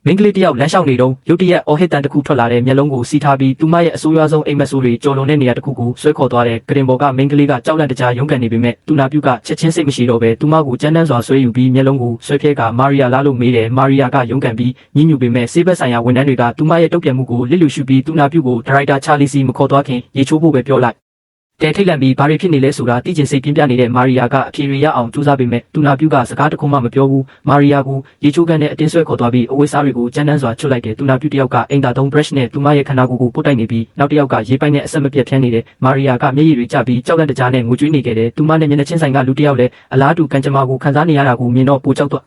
မင်းကလေးတယောက်လမ်းလျှောက်နေတော့ရုတ်တရက်အော်ဟစ်တန်တစ်ခုထွက်လာတဲ့မျက်လုံးကိုစီးထားပြီးသူမရဲ့အဆိုးရွားဆုံးအိမ်မက်ဆိုးတွေကြော်လွန်တဲ့နေရာတစ်ခုကိုဆွဲခေါ်သွားတဲ့ဂရင်ဘော်ကမင်းကလေးကကြောက်လန့်တကြားရုန်းကန်နေပေမဲ့သူနာပြုကချက်ချင်းစိတ်မရှိတော့ပဲသူမကိုကြမ်းတမ်းစွာဆွဲယူပြီးမျက်လုံးကိုဆွဲဖြဲကမာရီယာလာလို့မေးတယ်မာရီယာကရုန်းကန်ပြီးညှဉ်းညူပေမဲ့ဆေးဘက်ဆိုင်ရာဝန်ထမ်းတွေကသူမရဲ့တုံ့ပြန်မှုကိုလစ်လျူရှုပြီးသူနာပြုကိုဒါရိုက်တာချာလီစီမခေါ်သွားခင်ရေချိုးဖို့ပဲပြောလိုက်တဲထိတ်လန့်ပြီးဘာတွေဖြစ်နေလဲဆိုတာသိချင်စိတ်ပြင်းပြနေတဲ့မာရီယာကအဖြေရအောင်ကြိုးစားပေမဲ့သူနာပြုကစကားတခုမှမပြောဘူးမာရီယာကိုရေချိုးကန်နဲ့အတင်းဆွဲခေါ်သွားပြီးအဝတ်စားတွေကိုကြမ်းတမ်းစွာချွတ်လိုက်တယ်သူနာပြုတယောက်ကအင်တာသုံး brush နဲ့သူမရဲ့ခန္ဓာကိုယ်ကိုပုတ်တိုက်နေပြီးနောက်တစ်ယောက်ကရေပိုက်နဲ့အဆက်မပြတ်ဖြန်းနေတယ်မာရီယာကမျက်ရည်တွေကျပြီးကြောက်လန့်တကြားနဲ့ငိုကြွေးနေခဲ့တယ်သူမနဲ့မျက်နှာချင်းဆိုင်ကလူတစ်ယောက်လည်းအလားတူကံကြမ္မာကိုခံစားနေရတာကိုမြင်တော့ပိုကြောက်သွား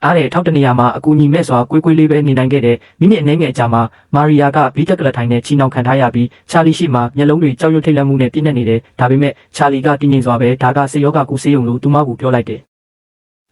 အားတဲ့ထောက်တနေရာမှာအကူညီမဲ့စွာကွေးကွေးလေးပဲနေနိုင်ခဲ့တဲ့မိနစ်အနည်းငယ်အကြာမှာမာရီယာကဘီတက်ကလထိုင်နဲ့ချီနှောင်ခံထားရပြီးချာလီရှိမှမျက်လုံးတွေကြောက်ရွံ့ထိတ်လန့်မှုနဲ့ပြည့်နေနေတယ်ဒါပေမဲ့ချာလီကတင်းငိမ်စွာပဲဒါကဆေးရောဂါကိုဆေးရုံလို့သူမကိုပြောလိုက်တယ်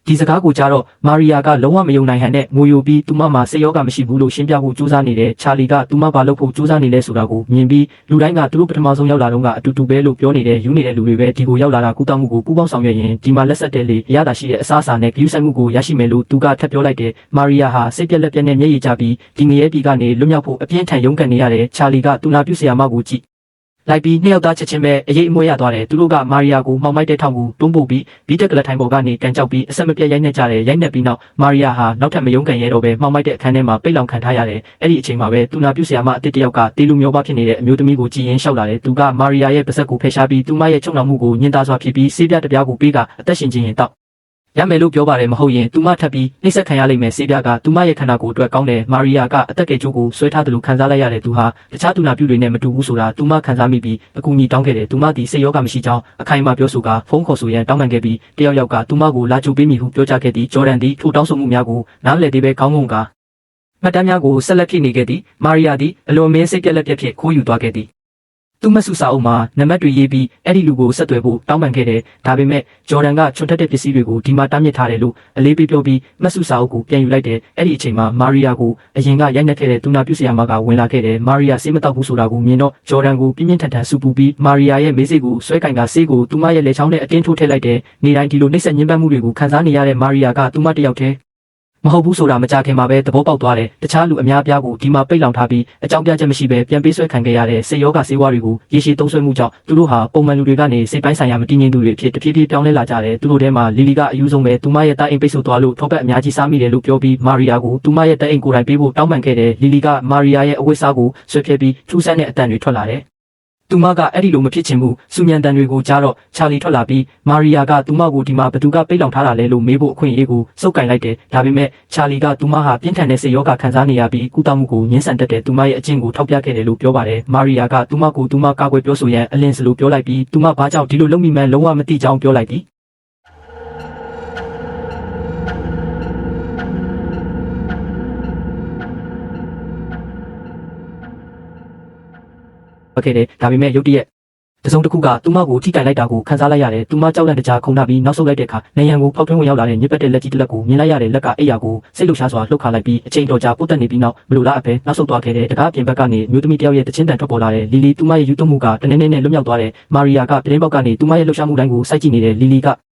ဒီစကားကိုကြားတော့မာရီယာကလုံးဝမယုံနိုင်ဟန်နဲ့ငိုယိုပြီးသူမမှာဆေးရောဂါမရှိဘူးလို့ရှင်းပြဖို့ကြိုးစားနေတယ်ချာလီကသူမဘာလုပ်ဖို့ကြိုးစားနေလဲဆိုတာကိုမြင်ပြီးလူတိုင်းကသူတို့ပထမဆုံးရောက်လာတော့ကအတူတူပဲလို့ပြောနေတဲ့ယူနေတဲ့လူတွေပဲဒီကိုရောက်လာတာကုသမှုကိုပူးပေါင်းဆောင်ရွက်ရင်ဒီမှာလက်ဆက်တဲ့လေရတာရှိတဲ့အစားအစာနဲ့ဂရုစိုက်မှုကိုရရှိမယ်လို့သူကထပ်ပြောလိုက်တယ်မာရီယာဟာစိတ်ပြက်လက်ပြက်နဲ့မျက်ရည်ကျပြီးဒီငရဲပြည်ကနေလွတ်မြောက်ဖို့အပြင်းထန်ရုန်းကန်နေရတယ်ချာလီကသူနာပြုဆရာမကိုကြည့်လိုက်ပြီးနှစ်ယောက်သားချက်ချင်းပဲအရေးအမွှေးရသွားတယ်သူတို့ကမာရီယာကိုမှောင်မိုက်တဲ့ထောင်ကိုတွန်းပို့ပြီးဘီတက်ကလထိုင်ပေါ်ကနေကန်ကြောက်ပြီးအဆက်မပြတ်ရိုက်နှက်ကြတယ်ရိုက်နှက်ပြီးနောက်မာရီယာဟာနောက်ထပ်မယုံကန်ရဲတော့ပဲမှောင်မိုက်တဲ့အခန်းထဲမှာပိတ်လောင်ခံထားရတယ်အဲ့ဒီအချိန်မှာပဲသူနာပြုဆရာမအစ်တစ်ယောက်ကတေလူမျိုးပါဖြစ်နေတဲ့အမျိုးသမီးကိုကြည်ရင်လျှောက်လာတယ်သူကမာရီယာရဲ့ပါးစပ်ကိုဖယ်ရှားပြီးသူမရဲ့ချုံနှောင်မှုကိုညှင်းသားစွာဖြစ်ပြီးဆေးပြားတစ်ပြားကိုပေးကအသက်ရှင်ခြင်းရင်တောက်ရမယ်လို့ပြောပါတယ်မဟုတ်ရင်သူမထပ်ပြီးနှိမ့်ဆက်ခံရလိမ့်မယ်ဆေးပြားကသူမရဲ့ခန္ဓာကိုယ်အတွက်ကောင်းတယ်မာရီယာကအသက်ကယ်ကျိုးကိုဆွဲထားတယ်လို့ခံစားလိုက်ရတယ်သူဟာတခြားသူနာပြုတွေနဲ့မတူဘူးဆိုတာသူမခံစားမိပြီးအကူအညီတောင်းခဲ့တယ်သူမဒီစိတ်ရောဂါမရှိကြောင်းအခိုင်အမာပြောဆိုကဖုန်းခေါ်ဆိုရန်တောင်းပန်ခဲ့ပြီးတယောက်ယောက်ကသူမကိုလာကြိုပေးမိဟုပြောကြားခဲ့သည်ဂျော်ဒန်သည်ထိုတောင်းဆိုမှုများကိုနားလည်သေးပဲကောင်းမွန်ကမှတ်တမ်းများကိုဆက်လက်ဖြည့်နေခဲ့သည်မာရီယာသည်အလွန်မင်းစိတ်ပြက်လက်ပြက်ဖြင့်ခိုးယူသွားခဲ့သည်သူမဆုစာအုပ်မှာနံပါတ်တွေရေးပြီးအဲ့ဒီလူကိုဆက်သွယ်ဖို့တောင်းပန်ခဲ့တယ်ဒါပေမဲ့ဂျော်ဒန်ကချွတ်ထက်တဲ့ပစ္စည်းတွေကိုဒီမှာတားမြစ်ထားတယ်လို့အလေးပေးပြောပြီးမဆုစာအုပ်ကိုပြန်ယူလိုက်တယ်အဲ့ဒီအချိန်မှာမာရီယာကိုအရင်ကရိုက်နှက်ခဲ့တဲ့သူနာပြုဆရာမကဝင်လာခဲ့တယ်မာရီယာဆေးမတောက်ဘူးဆိုတာကိုမြင်တော့ဂျော်ဒန်ကိုပြင်းပြင်းထန်ထန်ဆူပူပြီးမာရီယာရဲ့မေးစိတ်ကိုဆွဲကင်ကဆေးကိုသူမရဲ့လက်ချောင်းနဲ့အတင်းထိုးထည့်လိုက်တယ်နေတိုင်းဒီလိုနှိမ့်ဆက်ညှဉ်းပန်းမှုတွေကိုခံစားနေရတဲ့မာရီယာကသူမတယောက်တည်းမဟုတ်ဘူးဆိုတာမကြခင်မှာပဲသဘောပေါက်သွားတယ်တခြားလူအများအပြားကိုဒီမှာပိတ်လောင်ထားပြီးအကြောင်းပြချက်မရှိပဲပြန်ပေးဆွဲခံခဲ့ရတဲ့ဆေးရောဂါဆေးဝါးတွေကိုရေရှည်သုံးဆွဲမှုကြောင့်သူတို့ဟာပုံမှန်လူတွေကနေစိတ်ပိုင်းဆိုင်ရာမတည်ငြိမ်သူတွေဖြစ်တဖြည်းဖြည်းပြောင်းလဲလာကြတယ်သူတို့ထဲမှာလီလီကအယူဆုံးပဲသူမရဲ့တိုက်အိမ်ပိတ်ဆို့သွားလို့ထောပတ်အများကြီးစားမိတယ်လို့ပြောပြီးမာရီယာကိုသူမရဲ့တိုက်အိမ်ကိုယ်တိုင်ပေးဖို့တောင်းပန်ခဲ့တယ်လီလီကမာရီယာရဲ့အဝတ်စားကိုဆွဲဖြဲပြီးထူးဆန်းတဲ့အတန်တွေထွက်လာတယ်သူမကအဲ့ဒီလိုမဖြစ်ချင်ဘူးစူမြန်တန်တွေကိုကြားတော့ချာလီထွက်လာပြီးမာရီယာကသူမကိုဒီမှာဘသူကပိတ်လောင်ထားတာလဲလို့မေးဖို့အခွင့်အရေးကိုစုပ်ကင်လိုက်တယ်ဒါပေမဲ့ချာလီကသူမဟာပြင်းထန်တဲ့စိတ်ရောဂါခံစားနေရပြီးကုသမှုကိုညှင်းဆန်တတ်တဲ့သူမရဲ့အကျင့်ကိုထောက်ပြခဲ့တယ်လို့ပြောပါတယ်မာရီယာကသူမကိုသူမကာကွယ်ပြောဆိုရန်အလင်းစလိုပြောလိုက်ပြီးသူမဘာကြောင့်ဒီလိုလုပ်မိမှန်းလုံးဝမသိကြောင်းပြောလိုက်သည်ခဲ့တယ်ဒါပေမဲ့ရုတ်တရက်တစုံတစ်ခုကသူမကိုထိတိုင်လိုက်တာကိုခံစားလိုက်ရတယ်သူမကြောက်လန့်တကြားခုန်ထားပြီးနောက်ဆုတ်လိုက်တဲ့အခါနေရန်ကိုဖောက်ထွင်းဝင်ရောက်လာတဲ့ညစ်ပတ်တဲ့လက်ကြီးတစ်လက်ကိုမြင်လိုက်ရတဲ့လက်ကအိယာကိုစိတ်လှုပ်ရှားစွာလှုပ်ခါလိုက်ပြီးအချိန်တော်ကြာပုတ်တက်နေပြီးနောက်မလိုလားအပဲနောက်ဆုတ်သွားခဲ့တဲ့တကားပြင်ဘက်ကနေမျိုးသမီးတယောက်ရဲ့တချင်းတန်ထွက်ပေါ်လာတဲ့လီလီသူမရဲ့ယူသွမှုကတနေနေနဲ့လွတ်မြောက်သွားတယ်မာရီယာကပြတင်းပေါက်ကနေသူမရဲ့လှုပ်ရှားမှုတိုင်းကိုစိုက်ကြည့်နေတဲ့လီလီက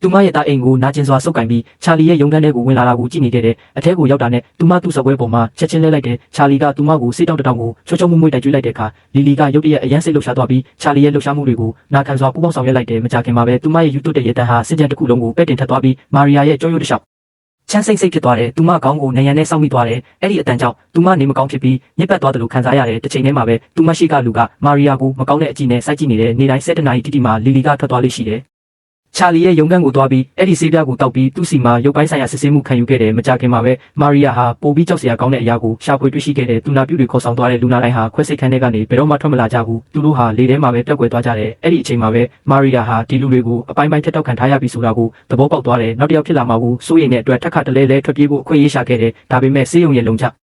သူမရဲ့တာအိမ်ကိုနာကျင်စွာစုပ်ကင်ပြီးချာလီရဲ့ရုံးခန်းထဲကိုဝင်လာတာကိုကြည့်နေခဲ့တဲ့အထက်ကိုရောက်တာနဲ့သူမသူ့စပွဲပေါ်မှာချက်ချင်းလဲလိုက်တယ်ချာလီကသူမကိုစိတ်တောက်တောက်ကိုချောချောမွေ့မွေ့တိုက်ကျွေးလိုက်တဲ့အခါလီလီကရုတ်တရက်အရန်စိတ်လှုပ်ရှားသွားပြီးချာလီရဲ့လှုပ်ရှားမှုတွေကိုနာခံစွာပူပေါင်းဆောင်ရွက်လိုက်တယ်မကြခင်မှာပဲသူမရဲ့ယူသွတ်တဲ့ရတန်းဟာစစ်ကြံတစ်ခုလုံးကိုပဲ့တင်ထပ်သွားပြီးမာရီယာရဲ့ကြောရွတ်တစ်လျှောက်ချမ်းစိတ်ဖြစ်သွားတယ်သူမခေါင်းကိုနေရန်နဲ့စောင့်မိသွားတယ်အဲ့ဒီအတန်ကြောင့်သူမနေမကောင်းဖြစ်ပြီးညစ်ပတ်သွားတယ်လို့ခံစားရတယ်တစ်ချိန်တည်းမှာပဲသူမရှိကလူကမာရီယာကိုမကောင်းတဲ့အကြည့်နဲ့စိုက်ကြည့်နေတဲ့နေတိုင်း7 နာရီတိတိမှာလီလီကထွက်သွားလိမ့်ရှိတယ်ချာလီရဲ့ရုံးခန်းကိုသွားပြီးအဲ့ဒီဆေးပြားကိုတောက်ပြီးသူ့စီမှာရုပ်ပိုင်းဆိုင်ရာစစ်ဆေးမှုခံယူခဲ့တယ်မကြခင်မှာပဲမာရီယာဟာပိုပြီးကြောက်စရာကောင်းတဲ့အရာကိုရှာဖွေတွေ့ရှိခဲ့တယ်သူနာပြုတွေခေါ်ဆောင်သွားတဲ့လူနာတိုင်းဟာခွဲစိတ်ခန်းထဲကနေဘယ်တော့မှထွက်မလာကြဘူးသူတို့ဟာလေထဲမှာပဲပြက်ကွယ်သွားကြတယ်အဲ့ဒီအချိန်မှာပဲမာရီယာဟာဒီလူတွေကိုအပိုင်းပိုင်းထက်တောက်ခံထားရပြီဆိုတာကိုသဘောပေါက်သွားတယ်နောက်တစ်ယောက်ဖြစ်လာမှာကိုစိုးရိမ်တဲ့အတွက်ထက်ခါတလဲလဲထွက်ပြေးဖို့အခွင့်အရေးရှာခဲ့တယ်ဒါပေမဲ့ဆေးရုံရဲ့လုံခ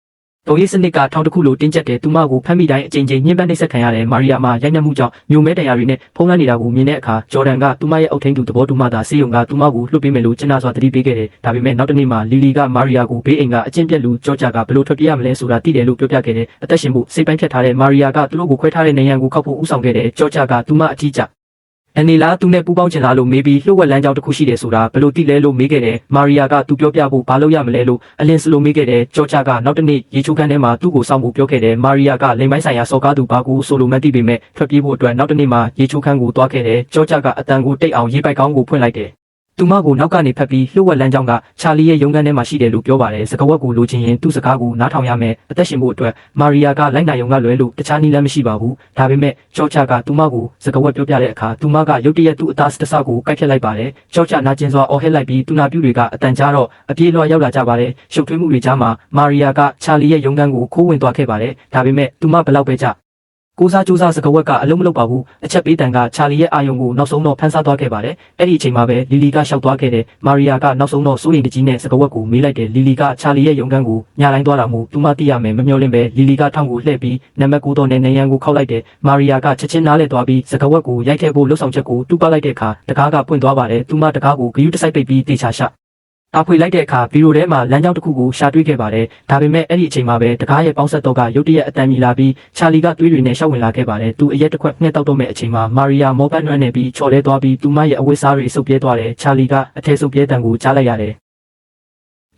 ျတော်ရေးစနစ်ကထောင်တစ်ခုလိုတင်းကျပ်တယ်သူမကိုဖမ်းမိတိုင်းအချိန်ချင်းညှဉ်းပန်းနှိပ်စက်ခံရတယ်မာရီယာမှာရိုက်နှက်မှုကြောင့်မျိုးမဲတရားတွေနဲ့ဖုံးလွှမ်းနေတာကိုမြင်တဲ့အခါဂျော်ဒန်ကသူမရဲ့အုပ်ထိန်းသူသဘောတူမှသာဆေးရုံကသူမကိုလွှတ်ပေးမယ်လို့ကျန်းနာစွာတတိပေးခဲ့တယ်ဒါပေမဲ့နောက်တစ်နေ့မှာလီလီကမာရီယာကိုဘေးအိမ်ကအကျင့်ပြက်လူကြောကြကဘယ်လိုထွက်ပြေးရမလဲဆိုတာသိတယ်လို့ပြောပြခဲ့တယ်အသက်ရှင်ဖို့စိတ်ပိုင်းဖြတ်ထားတဲ့မာရီယာကသူတို့ကိုခွဲထားတဲ့နေရန်ကိုခောက်ဖို့ဥဆောင်ခဲ့တယ်ကြောကြကသူမအထီးကျ အန်နီလာသူနဲ့ပူပေါင်းချင်လာလို့မေးပြီးလှုပ်ဝက်လမ်းကြောင်းတစ်ခုရှိတယ်ဆိုတာဘယ်လိုသိလဲလို့မေးခဲ့တယ်မာရီယာကသူပြောပြဖို့ဘာလို့ရမလဲလို့အလင်းစလိုမေးခဲ့တယ်ကြောချကနောက်တစ်နေ့ရေချိုးခန်းထဲမှာသူ့ကိုစောင့်ဖို့ပြောခဲ့တယ်မာရီယာကလိမ်ပိုင်းဆိုင်ရာစော်ကားသူဘာကူဆိုလိုမသိပေမဲ့ထွက်ပြေးဖို့အတွက်နောက်တစ်နေ့မှာရေချိုးခန်းကိုသွားခဲ့တယ်ကြောချကအတန်ကိုတိတ်အောင်ရေပိုက်ကောင်းကိုဖွင့်လိုက်တယ်သူမကိုနောက်ကနေဖက်ပြီးလှုပ်ဝက်လမ်းကြောင်းကချာလီရဲ့ရုံးခန်းထဲမှာရှိတယ်လို့ပြောပါတယ်စကားဝက်ကိုလိုချင်ရင်သူ့စကားကိုနားထောင်ရမယ်အသက်ရှင်ဖို့အတွက်မာရီယာကလိုက်နိုင်ရုံကလွဲလို့တခြားနည်းလမ်းမရှိပါဘူးဒါပေမဲ့ကြောချကသူမကိုစကားဝက်ပြောပြတဲ့အခါသူမကရုတ်တရက်သူ့အသားတဆကိုကိုက်ဖြတ်လိုက်ပါတယ်ကြောချနာကျင်စွာအော်ဟစ်လိုက်ပြီးသူနာပြုတွေကအတန်ကြားတော့အပြေးလွှာရောက်လာကြပါတယ်ရှုပ်ထွေးမှုတွေကြားမှာမာရီယာကချာလီရဲ့ရုံးခန်းကိုခိုးဝင်သွားခဲ့ပါတယ်ဒါပေမဲ့သူမဘလောက်ပဲကြကိုစားစူးစကားဝက်ကအလုံးမလုံးပါဘူးအချက်ပေးတန်ကချာလီရဲ့အာယုံကိုနောက်ဆုံးတော့ဖန်ဆားသွားခဲ့ပါတယ်အဲ့ဒီအချိန်မှာပဲလီလီကရှောက်သွားခဲ့တယ်မာရီယာကနောက်ဆုံးတော့စိုးရိမ်တကြီးနဲ့စကားဝက်ကိုမေးလိုက်တယ်လီလီကချာလီရဲ့ရုံခန်းကိုညာတိုင်းသွားတာမို့သူမသိရမယ်မမျောလင့်ပဲလီလီကထောင်ကိုလှည့်ပြီးနံပါတ်9တော့နဲ့နေရန်ကိုခောက်လိုက်တယ်မာရီယာကချက်ချင်းနားလဲသွားပြီးစကားဝက်ကိုရိုက်ထည့်ဖို့လှုပ်ဆောင်ချက်ကိုတူပလိုက်တဲ့အခါတကားကပွင့်သွားပါတယ်သူမတကားကိုဂယုတစိုက်ပိတ်ပြီးတေချာရှအဖွေလိုက်တဲ့အခါဗီရိုထဲမှာလမ်းကြောင်းတစ်ခုကိုရှာတွေ့ခဲ့ပါတယ်။ဒါပေမဲ့အဲ့ဒီအချိန်မှာပဲတကားရဲ့ပေါင်းဆက်တော့ကရုတ်တရက်အတန်မြည်လာပြီးချာလီကသွေးတွေနဲ့ရှောက်ဝင်လာခဲ့ပါတယ်။သူအရက်တစ်ခွက်ငှက်တောက်တော့မဲ့အချိန်မှာမာရီယာမောဘတ်နွမ်းနေပြီးချော်လဲသွားပြီးသူမရဲ့အဝတ်စားတွေစုပ်ပြဲသွားတယ်။ချာလီကအထဲစုပ်ပြဲတံကိုကြားလိုက်ရတယ်။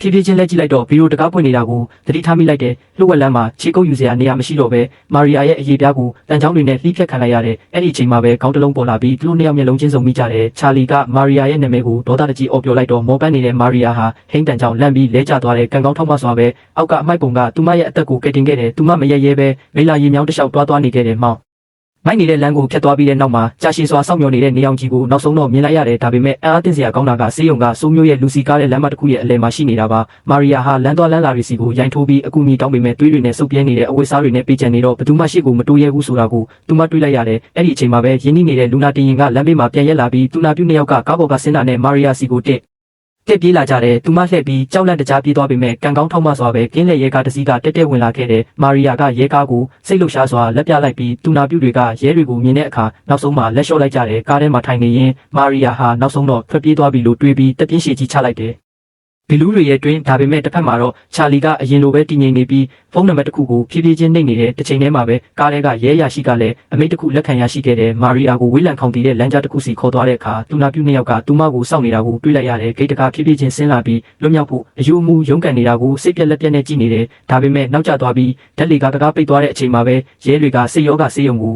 ဖြည်းဖြည်းချင်းလက်ကြည့်လိုက်တော့ဗီရိုတကားပွင့်နေတာကိုသတိထားမိလိုက်တယ်လှုပ်ဝက်လမ်းမှာခြေကုပ်ယူစရာနေရာမရှိတော့ပဲမာရီယာရဲ့အရေးပြားကိုတန်ချောင်းတွေနဲ့လှိဖြတ်ခံလိုက်ရတယ်အဲ့ဒီအချိန်မှာပဲခေါင်းတစ်လုံးပေါ်လာပြီးသူတို့နှစ်ယောက်မျက်လုံးချင်းစုံမိကြတယ်ချာလီကမာရီယာရဲ့နာမည်ကိုဒေါသတကြီးအော်ပြောလိုက်တော့မော်ပန်းနေတဲ့မာရီယာဟာဟိန်းတန်ချောင်းလန့်ပြီးလဲကျသွားတဲ့ကံကောင်းထောက်မစွာပဲအောက်ကအမိုက်ပုံကသူမရဲ့အသက်ကိုကယ်တင်ခဲ့တယ်သူမမရဲရဲပဲမိလာရီမြောင်းတစ်လျှောက်သွားနေခဲ့တယ်မောင်မိုက်နေတဲ့လမ်းကိုဖြတ်သွားပြီးတဲ့နောက်မှာကြာရှည်စွာစောင့်မျှော်နေတဲ့နေအောင်ကြီးကိုနောက်ဆုံးတော့မြင်လိုက်ရတယ်ဒါပေမဲ့အားအသင့်စရာကောင်းတာကစေးရုံကစိုးမျိုးရဲ့လူစီကားတဲ့လမ်းမတစ်ခုရဲ့အလယ်မှာရှိနေတာပါမာရီယာဟာလမ်းသွားလမ်းလာတွေစီကိုရိုင်ထိုးပြီးအကူအညီတောင်းပေမဲ့သွေးတွေနဲ့စုပ်ပြဲနေတဲ့အဝတ်စားတွေနဲ့ပေးချင်နေတော့ဘယ်သူမှရှေ့ကိုမတိုးရဲဘူးဆိုတာကိုသူမတွေးလိုက်ရတယ်အဲ့ဒီအချိန်မှာပဲရင်းနှီးနေတဲ့လူနာတင်ရင်ကလမ်းဘေးမှာပြန်ရက်လာပြီးသူနာပြုနှစ်ယောက်ကကားပေါ်ကဆင်းလာတဲ့မာရီယာစီကိုတက်ပြေးလာကြတယ်သူမလှည့်ပြီးကြောက်လန့်တကြားပြေးသွားပေမဲ့ကံကောင်းထောက်မစွာပဲကင်းလက်ရဲကားတစ်စီးကတက်တက်ဝင်လာခဲ့တယ်မာရီယာကရဲကားကိုစိတ်လှုပ်ရှားစွာလက်ပြလိုက်ပြီးသူနာပြုတွေကရဲတွေကိုမြင်တဲ့အခါနောက်ဆုံးမှလက်လျှော့လိုက်ကြတယ်ကားထဲမှာထိုင်နေရင်မာရီယာဟာနောက်ဆုံးတော့ထွက်ပြေးသွားပြီလို့တွေးပြီးတက်ပြင်းရှည်ကြီးချလိုက်တယ်ဘီလူတွေရဲ့တွင်းဒါပေမဲ့တစ်ဖက်မှာတော့ချာလီကအရင်လိုပဲတည်ငြိမ်နေပြီးဖုန်းနံပါတ်တစ်ခုကိုဖြည်းဖြည်းချင်းနှိပ်နေတဲ့တစ်ချိန်တည်းမှာပဲကားထဲကရဲရရှိကလည်းအမိန့်တစ်ခုလက်ခံရရှိခဲ့တဲ့မာရီယာကိုဝေးလံခေါင်တည်တဲ့လမ်းကြားတစ်ခုစီခေါ်သွားတဲ့အခါသူနာပြုနှစ်ယောက်ကသူမကိုစောင့်နေတာကိုတွေ့လိုက်ရတယ်ဂိတ်တကာဖြည်းဖြည်းချင်းဆင်းလာပြီးလွတ်မြောက်ဖို့အယူအမှုရုန်းကန်နေတာကိုစိတ်ပြက်လက်ပြက်နဲ့ကြည့်နေတယ်ဒါပေမဲ့နောက်ကျသွားပြီးဓာတ်လီကတကားပိတ်သွားတဲ့အချိန်မှာပဲရဲတွေကစိတ်ရောဂါဆေးရုံကို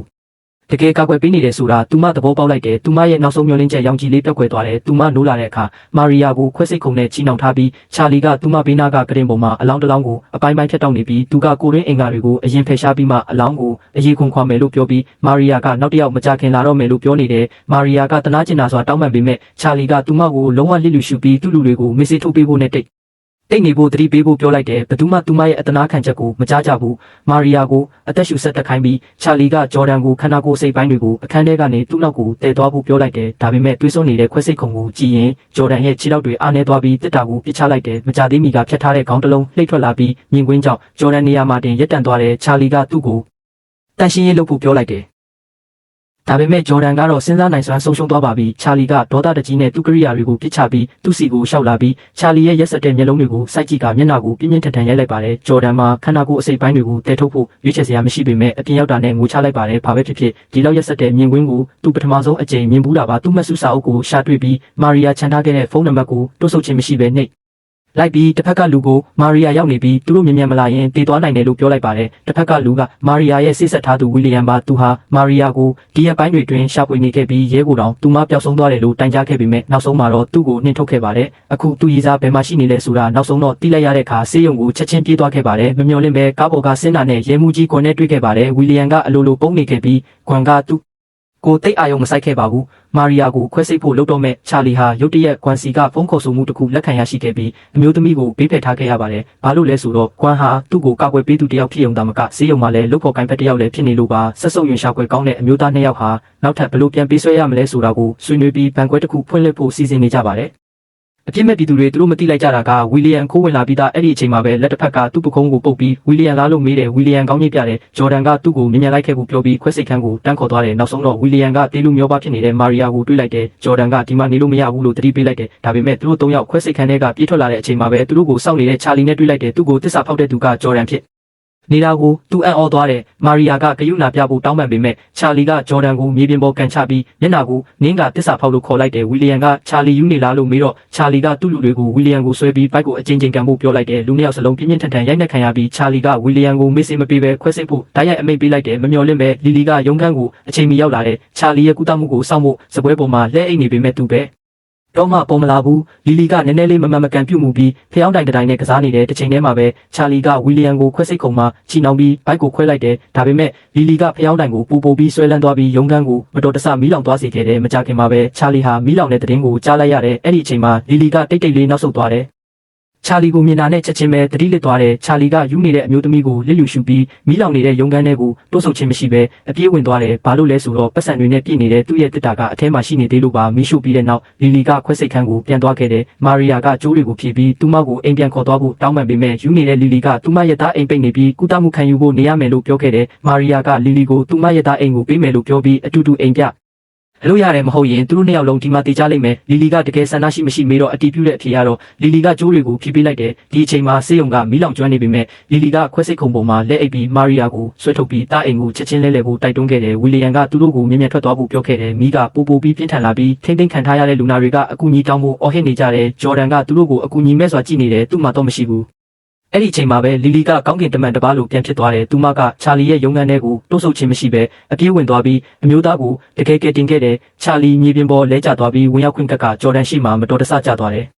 တကယ်ကာကွယ်ပေးနေတယ်ဆိုတာသူမသဘောပေါက်လိုက်တယ်သူမရဲ့နောက်ဆုံးမျှော်လင့်ချက်ရောင်ကြီးလေးပြက်ကွယ်သွားတယ်သူမနိုးလာတဲ့အခါမာရီယာကိုခွဲစိတ်ခုံနဲ့ချီနှောင်ထားပြီးချာလီကသူမဘေးနားကကရင်ပေါ်မှာအလောင်းတစ်လောင်းကိုအပိုင်းပိုင်းဖြတ်တောက်နေပြီးသူကကိုရင်းအင်္ဂါတွေကိုအရင်ဖယ်ရှားပြီးမှအလောင်းကိုအရေးခွန်ခွာမယ်လို့ပြောပြီးမာရီယာကနောက်တစ်ယောက်မကြခင်လာတော့မယ်လို့ပြောနေတယ်မာရီယာကတနာကျင်နာစွာတောင်းပန်ပေမဲ့ချာလီကသူမကိုလုံးဝလစ်လူရှုပြီးသူ့လူတွေကိုမေ့စေထုတ်ပေးဖို့နဲ့တိတ်နေဖို့တတိပေးဖို့ပြောလိုက်တယ်ဘသူမှသူမရဲ့အတနာခံချက်ကိုမကြားကြဘူးမာရီယာကိုအသက်ရှူဆက်တက်ခိုင်းပြီးချာလီကဂျော်ဒန်ကိုခန္ဓာကိုယ်စိတ်ပိုင်းတွေကိုအခန်းထဲကနေသူ့နောက်ကိုတည်သွားဖို့ပြောလိုက်တယ်ဒါပေမဲ့တွေးစွနေတဲ့ခွဲစိတ်ခုံကိုကြည့်ရင်ဂျော်ဒန်ရဲ့ခြေထောက်တွေအားနေသွားပြီးတစ်တာကိုပြစ်ချလိုက်တယ်မကြသေးမီကဖြတ်ထားတဲ့ခေါင်းတစ်လုံးလှိတ်ထွက်လာပြီးမြင်ကွင်းကြောင့်ဂျော်ဒန်နေရာမှာတင်ရက်တန့်သွားတဲ့ချာလီကသူ့ကိုတန်ရှင်းရေးလုပ်ဖို့ပြောလိုက်တယ်ဒါပေမဲ့ဂျော်ဒန်ကတော့စဉ်းစားနိုင်စွမ်းဆုံးရှုံးသွားပါပြီချာလီကဒေါသတကြီးနဲ့သူ့ကရိယာတွေကိုပြစ်ချပြီးသူ့စီကိုရှောက်လာပြီးချာလီရဲ့ရက်ဆက်တဲ့မျက်လုံးတွေကိုစိုက်ကြည့်ကမျက်နှာကိုပြင်းပြင်းထန်ထန်ရိုက်လိုက်ပါတယ်ဂျော်ဒန်မှာခန္ဓာကိုယ်အစိတ်ပိုင်းတွေကိုတဲထုတ်ဖို့ရွေးချယ်စရာမရှိပေမဲ့အပြင်ရောက်တာနဲ့ငိုချလိုက်ပါတယ်ဘာပဲဖြစ်ဖြစ်ဒီလောက်ရက်ဆက်တဲ့မြင်ကွင်းကိုသူပထမဆုံးအကြိမ်မြင်ဘူးတာပါသူ့မဆုစာအုပ်ကိုရှာတွေ့ပြီးမာရီယာချန်ထားခဲ့တဲ့ဖုန်းနံပါတ်ကိုတွတ်ဆုပ်ခြင်းမရှိဘဲနှိပ်လိုက်ပြီးတစ်ဖက်ကလူကိုမာရီယာရောက်နေပြီးသူတို့မြင်မြန်မလာရင်တည်သွားနိုင်တယ်လို့ပြောလိုက်ပါတယ်တစ်ဖက်ကလူကမာရီယာရဲ့စိတ်ဆက်ထားသူဝီလီယံပါသူဟာမာရီယာကိုဒီရက်ပိုင်းတွေတွင်ရှာဖွေနေခဲ့ပြီးရဲကိုတောင်သူမပျောက်ဆုံးသွားတယ်လို့တိုင်ကြားခဲ့ပေမဲ့နောက်ဆုံးမှာတော့သူ့ကိုနှင်ထုတ်ခဲ့ပါတယ်အခုသူရေးစားဘယ်မှာရှိနေလဲဆိုတာနောက်ဆုံးတော့သိလိုက်ရတဲ့အခါဆေးရုံကိုချက်ချင်းပြေးသွားခဲ့ပါတယ်မမျှော်လင့်ပဲကားပေါ်ကဆင်းတာနဲ့ရဲမှုကြီးကွန်နဲ့တွေ့ခဲ့ပါတယ်ဝီလီယံကအလိုလိုပုံနေခဲ့ပြီးကွန်ကသူ့ကိုတိတ်အာယုံမဆိုင်ခဲ့ပါဘူးမာရီယာကိုခွဲစိတ်ဖို့လုပ်တော့မဲ့ချာလီဟာရုတ်တရက်ကွမ်စီကဖုန်းခေါ်ဆိုမှုတစ်ခုလက်ခံရရှိခဲ့ပြီးအမျိုးသမီးကိုဘေးဖယ်ထားခဲ့ရပါတယ်ဘာလို့လဲဆိုတော့ကွမ်ဟာသူ့ကိုကာကွယ်ပေးသူတယောက်ဖြစ်ုံသာမကဈေးရုံမှာလည်းလုပ်ဖို့ကိုင်းဖက်တယောက်လည်းဖြစ်နေလို့ပါဆက်စုပ်ရင်ရှာကွယ်ကောင်းတဲ့အမျိုးသားနှစ်ယောက်ဟာနောက်ထပ်ဘလို့ပြန်ပေးဆွဲရမလဲဆိုတာကိုဆွေးနွေးပြီးဘန်ကွက်တစ်ခုဖွင့်လှစ်ဖို့စီစဉ်နေကြပါတယ်အပြစ်မဲ့ပြည်သူတွေသူတို့မသိလိုက်ကြတာကဝီလီယံခိုးဝင်လာပြီးသားအဲ့ဒီအချိန်မှာပဲလက်တစ်ဖက်ကသူ့ပကုံးကိုပုတ်ပြီးဝီလီယံလားလို့မေးတယ်ဝီလီယံကောင်းကြီးပြတယ်ဂျော်ဒန်ကသူ့ကိုမြင်မြန်လိုက်ခဲ့ဖို့ပြောပြီးခွဲစိတ်ခန်းကိုတန်းခေါ်သွားတယ်နောက်ဆုံးတော့ဝီလီယံကတေးလူမျိုးပါဖြစ်နေတဲ့မာရီယာကိုတွေ့လိုက်တယ်ဂျော်ဒန်ကဒီမှာနေလို့မရဘူးလို့တတိပေးလိုက်တယ်ဒါပေမဲ့သူတို့၃ယောက်ခွဲစိတ်ခန်းထဲကပြေးထွက်လာတဲ့အချိန်မှာပဲသူတို့ကိုစောင့်နေတဲ့ချာလီနဲ့တွေ့လိုက်တယ်သူ့ကိုတစ္ဆာဖောက်တဲ့သူကဂျော်ဒန်ဖြစ် နေတာကိုသူအံ့ဩသွားတယ်မာရီယာကဂယုဏပြဖို့တောင်းပန်ပေမဲ့ချာလီကဂျော်ဒန်ကိုမြေပြင်ပေါ်ကန်ချပြီးမျက်နှာကိုနင်းကတစ္ဆာဖောက်လို့ခေါ်လိုက်တယ်ဝီလီယံကချာလီယူနေလားလို့မေးတော့ချာလီကသူ့လူတွေကိုဝီလီယံကိုဆွဲပြီးဘိုက်ကိုအချင်းချင်းကန်ဖို့ပြောလိုက်တယ်လူနှစ်ယောက်စလုံးပြင်းပြင်းထန်ထန်ရိုက်နှက်ခံရပြီးချာလီကဝီလီယံကိုမေ့စေမပေးပဲခွဲစိတ်ဖို့ဓာတ်ရိုက်အမိတ်ပေးလိုက်တယ်မမျှော်လင့်ပဲလီလီကရုံးခန်းကိုအချိန်မီရောက်လာတယ်ချာလီရဲ့ကုသမှုကိုစောင့်ဖို့စပွဲပေါ်မှာလဲအိတ်နေပေမဲ့သူပဲတော့မှပေါ်မလာဘူးလီလီကနည်းနည်းလေးမမှန်မကန်ပြုတ်မှုပြီးဖျောင်းတိုင်တိုင်နဲ့ကစားနေတဲ့တစ်ချိန်တည်းမှာပဲချာလီကဝီလီယံကိုခွဲစိတ်ခုံမှာချီနှောင်ပြီးဘိုက်ကိုခွဲလိုက်တယ်ဒါပေမဲ့လီလီကဖျောင်းတိုင်ကိုပူပိုပြီးဆွဲလန်းသွားပြီးရုံးခန်းကိုမတော်တဆမီးလောင်သွားစေခဲ့တယ်မကြခင်မှာပဲချာလီဟာမီးလောင်တဲ့သတင်းကိုကြားလိုက်ရတယ်အဲ့ဒီအချိန်မှာလီလီကတိတ်တိတ်လေးနောက်ဆုတ်သွားတယ်ချာလီကိုမြင်တာနဲ့ချက်ချင်းပဲတတိလစ်သွားတယ်ချာလီကယူနေတဲ့အမျိုးသမီးကိုလစ်လျူရှုပြီးမီးလောင်နေတဲ့ရုံးခန်းထဲကိုတိုးဆုပ်ခြင်းမရှိပဲအပြေးဝင်သွားတယ်ဘာလို့လဲဆိုတော့ပတ်စံတွေနဲ့ပြည့်နေတဲ့သူ့ရဲ့တစ်တာကအထဲမှာရှိနေသေးလို့ပါမီးရှို့ပြီးတဲ့နောက်လီလီကခွဲစိတ်ခန်းကိုပြန်သွားခဲ့တယ်မာရီယာကကျိုးတွေကိုဖြည့်ပြီးသူ့မောက်ကိုအိမ်ပြန်ခေါ်သွားဖို့တောင်းပန်ပေမဲ့ယူနေတဲ့လီလီကသူ့မရဲ့သားအိမ်ပိတ်နေပြီးကုသမှုခံယူဖို့နေရမယ်လို့ပြောခဲ့တယ်မာရီယာကလီလီကိုသူ့မရဲ့သားအိမ်ကိုပေးမယ်လို့ပြောပြီးအတူတူအိမ်ပြအလို့ရတယ်မဟုတ်ရင်သူတို့နှစ်ယောက်လုံးဒီမှာတေချလိမ့်မယ်လီလီကတကယ်ဆန္ဒရှိမရှိမေးတော့အတီးပြတဲ့အဖြေကတော့လီလီကကျိုးတွေကိုဖြည့်ပေးလိုက်တယ်ဒီအချိန်မှာစေယုံကမီးလောင်ကျွမ်းနေပေမဲ့လီလီကခွဲစိတ်ခုံပေါ်မှာလက်အိပ်ပြီးမာရီယာကိုဆွဲထုတ်ပြီးတားအိမ်ကိုချက်ချင်းလဲလှယ်ဖို့တိုက်တွန်းခဲ့တယ်ဝီလီယံကသူတို့ကိုမြင်မြန်ထွက်သွားဖို့ပြောခဲ့တယ်မီးကပိုပိုပြီးပြင်းထန်လာပြီးထိမ့်သိမ်းခံထားရတဲ့လူနာတွေကအကူအညီတောင်းဖို့အော်ဟစ်နေကြတယ်ဂျော်ဒန်ကသူတို့ကိုအကူအညီမဲ့စွာကြည့်နေတယ်သူ့မှာတော့မရှိဘူးအဲ့ဒီအချိန်မှာပဲလီလီကကောင်းကင်တမန်တစ်ပါးလိုပြန်ဖြစ်သွားတယ်။သူမကချာလီရဲ့ရုံးခန်းထဲကိုတိုးဆုပ်ခြင်းမရှိပဲအပြေးဝင်သွားပြီးအမျိုးသားကိုတကယ်ကယ်တင်ခဲ့တယ်။ချာလီမြေပြင်ပေါ်လဲကျသွားပြီးဝင်ရောက်ခွင့်ကဂျော်ဒန်ရှိမှမတော်တဆကျသွားတယ်။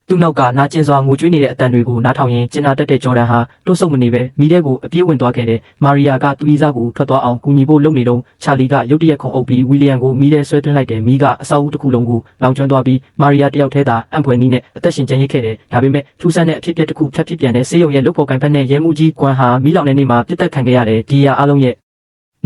သူ့နောက်ကနာကျင်စွာငိုကြွေးနေတဲ့အတန်တွေကိုနားထောင်ရင်ကျင်နာတက်တဲ့ဂျော်ဒန်ဟာတိုးဆုပ်မနေပဲမိတဲ့ကိုအပြေးဝင်သွားခဲ့တယ်။မာရီယာကသူ့ဤစားကိုထွက်သွားအောင်ကူညီဖို့လုပ်နေတော့ချာလီကရုတ်တရက်ခုံအုပ်ပြီးဝီလီယံကိုမိတဲ့ဆွဲသွင်းလိုက်တယ်။မိကအဆောက်အဦတစ်ခုလုံးကိုလောင်ကျွမ်းသွားပြီးမာရီယာတယောက်တည်းသာအံ့ဖွယ်နည်းနဲ့အသက်ရှင်ကျန်ရစ်ခဲ့တယ်။ဒါပေမဲ့ထူးဆန်းတဲ့အဖြစ်အပျက်တစ်ခုထပ်ဖြစ်ပြန်တဲ့ဆေးရုံရဲ့လုပ်ဖော်ကိုင်ဖက်နဲ့ရဲမှုကြီးကွမ်ဟာမိလောင်တဲ့နေ့မှာပြစ်တက်ခံခဲ့ရတယ်။ဒီအလုံးရဲ့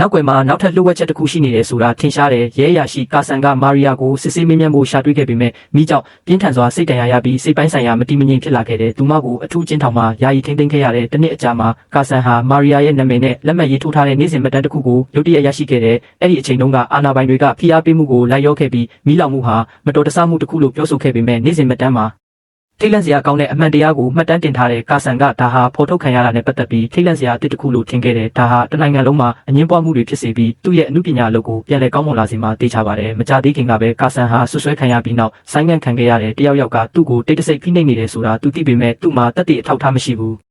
နောက်ွယ်မှာနောက်ထပ်လှုပ်ဝက်ချက်တစ်ခုရှိနေတယ်ဆိုတာထင်ရှားတယ်ရဲရရှိကာဆန်ကမာရီယာကိုစစ်ဆေးမင်းမြန်းဖို့ရှာတွေ့ခဲ့ပေမဲ့မိကြောင့်ပြင်းထန်စွာစိတ်ဒဏ်ရာရပြီးစိတ်ပိုင်းဆိုင်ရာမတည်မငြိမ်ဖြစ်လာခဲ့တယ်သူမကိုအထူးကျင်းထောင်မှာယာယီထိန်းသိမ်းခဲ့ရတဲ့တနစ်အကြာမှာကာဆန်ဟာမာရီယာရဲ့နာမည်နဲ့လက်မှတ်ရေးထိုးထားတဲ့နေ့စဉ်မှတ်တမ်းတစ်ခုကိုရုတ်တရက်ရရှိခဲ့တယ်အဲ့ဒီအချိန်တုန်းကအာဏာပိုင်တွေကဖိအားပေးမှုကိုလိုက်ရောခဲ့ပြီးမိလောင်မှုဟာမတော်တဆမှုတစ်ခုလို့ပြောဆိုခဲ့ပေမဲ့နေ့စဉ်မှတ်တမ်းမှာထိတ်လန့်စရာကောင်းတဲ့အမှန်တရားကိုမှတ်တမ်းတင်ထားတဲ့ကာဆန်ကဒါဟာဖော်ထုတ်ခံရတာနဲ့ပတ်သက်ပြီးထိတ်လန့်စရာအသစ်တစ်ခုလို့ထင်ခဲ့တယ်ဒါဟာတနိုင်ငံလုံးမှာအငင်းပွားမှုတွေဖြစ်စေပြီးသူ့ရဲ့အမှုပညာအလုပ်ကိုပြန်လည်ကောင်းမွန်လာစေမှာသိချပါတယ်မကြသေးခင်ကပဲကာဆန်ဟာဆွဆွဲခံရပြီးနောက်ဆိုင်းငံ့ခံခဲ့ရတဲ့တယောက်ယောက်ကသူ့ကိုတိတ်တဆိတ်ဖိနှိပ်နေတယ်ဆိုတာသူသိပေမဲ့သူ့မှာတတ်သိအထောက်ထားမရှိဘူး